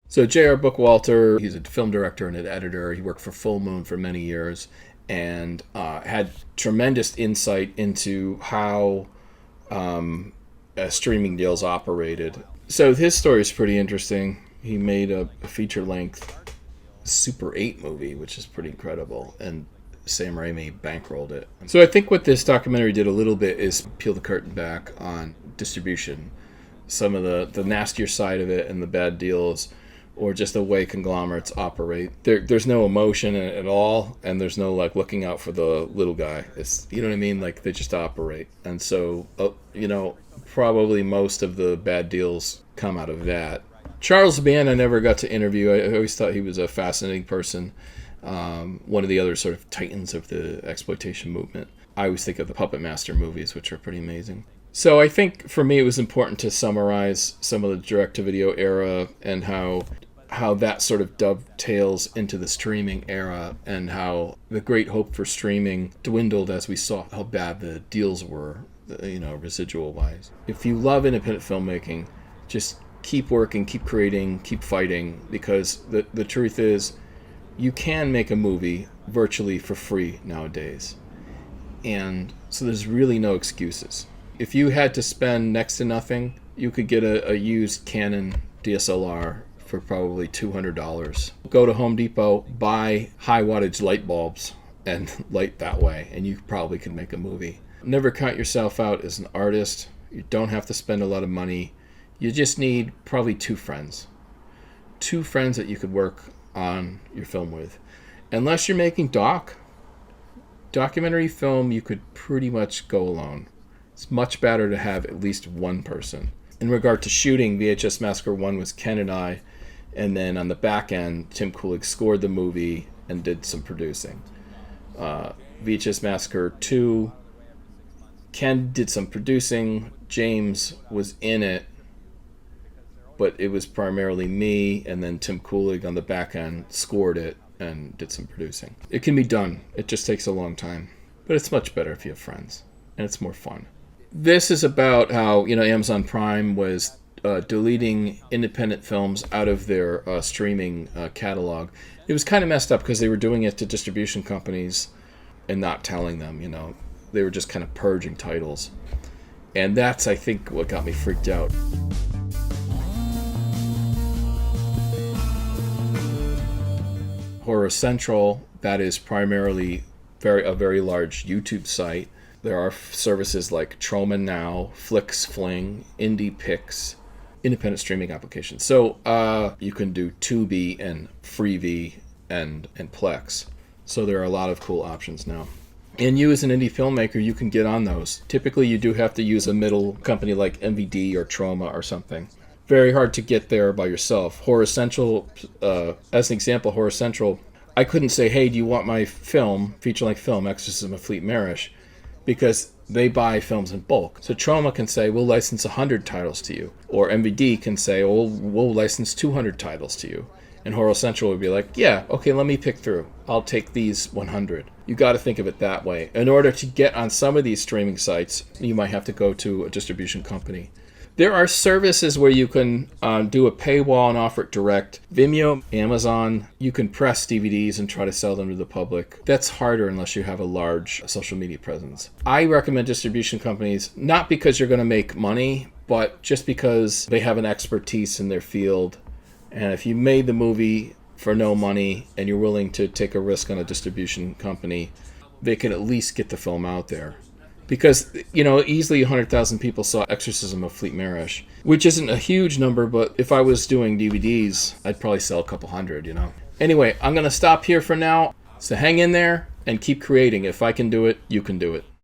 So J.R. Bookwalter, he's a film director and an editor. He worked for Full Moon for many years and had tremendous insight into how streaming deals operated. So his story is pretty interesting. He made a feature-length Super 8 movie, which is pretty incredible, and Sam Raimi bankrolled it. So I think what this documentary did a little bit is peel the curtain back on distribution, some of the nastier side of it and the bad deals, or just the way conglomerates operate. There's no emotion in it at all, and there's no like looking out for the little guy. It's, you know what I mean? Like they just operate. And so, probably most of the bad deals come out of that. Charles Band I never got to interview. I always thought he was a fascinating person. One of the other sort of titans of the exploitation movement. I always think of the Puppet Master movies, which are pretty amazing. So I think for me it was important to summarize some of the direct-to-video era and how that sort of dovetails into the streaming era and how the great hope for streaming dwindled as we saw how bad the deals were, residual-wise. If you love independent filmmaking, just keep working, keep creating, keep fighting, because the truth is you can make a movie virtually for free nowadays. And so there's really no excuses. If you had to spend next to nothing, you could get a used Canon DSLR for probably $200. Go to Home Depot, buy high wattage light bulbs, and light that way, and you probably could make a movie. Never count yourself out as an artist. You don't have to spend a lot of money. You just need probably two friends that you could work on your film with. Unless you're making documentary film, you could pretty much go alone. It's much better to have at least one person. In regard to shooting, VHS Massacre 1 was Ken and I, and then on the back end, Tim Kulig scored the movie and did some producing. VHS Massacre 2, Ken did some producing, James was in it, but it was primarily me, and then Tim Kulig on the back end scored it and did some producing. It can be done. It just takes a long time. But it's much better if you have friends, and it's more fun. This is about how, Amazon Prime was deleting independent films out of their streaming catalog. It was kind of messed up because they were doing it to distribution companies and not telling them, They were just kind of purging titles. And that's, I think, what got me freaked out. Horror Central, that is primarily a very large YouTube site. There are services like Troma Now, Flix Fling, Indie Pix, independent streaming applications. So you can do Tubi and Freevee and Plex. So there are a lot of cool options now. And you as an indie filmmaker, you can get on those. Typically you do have to use a middle company like MVD or Troma or something. Very hard to get there by yourself. Horror Central, as an example, Horror Central, I couldn't say, hey, do you want my film, feature-length film, Exorcism of Fleete Marish? Because they buy films in bulk. So Troma can say, we'll license 100 titles to you. Or MVD can say, we'll license 200 titles to you. And Horror Central would be like, yeah, okay, let me pick through. I'll take these 100. You got to think of it that way. In order to get on some of these streaming sites, you might have to go to a distribution company. There are services where you can do a paywall and offer it direct. Vimeo, Amazon, you can press DVDs and try to sell them to the public. That's harder unless you have a large social media presence. I recommend distribution companies, not because you're going to make money, but just because they have an expertise in their field. And if you made the movie for no money and you're willing to take a risk on a distribution company, they can at least get the film out there. Because, easily 100,000 people saw Exorcism of Fleete Marish, which isn't a huge number, but if I was doing DVDs, I'd probably sell a couple hundred, Anyway, I'm going to stop here for now. So hang in there and keep creating. If I can do it, you can do it.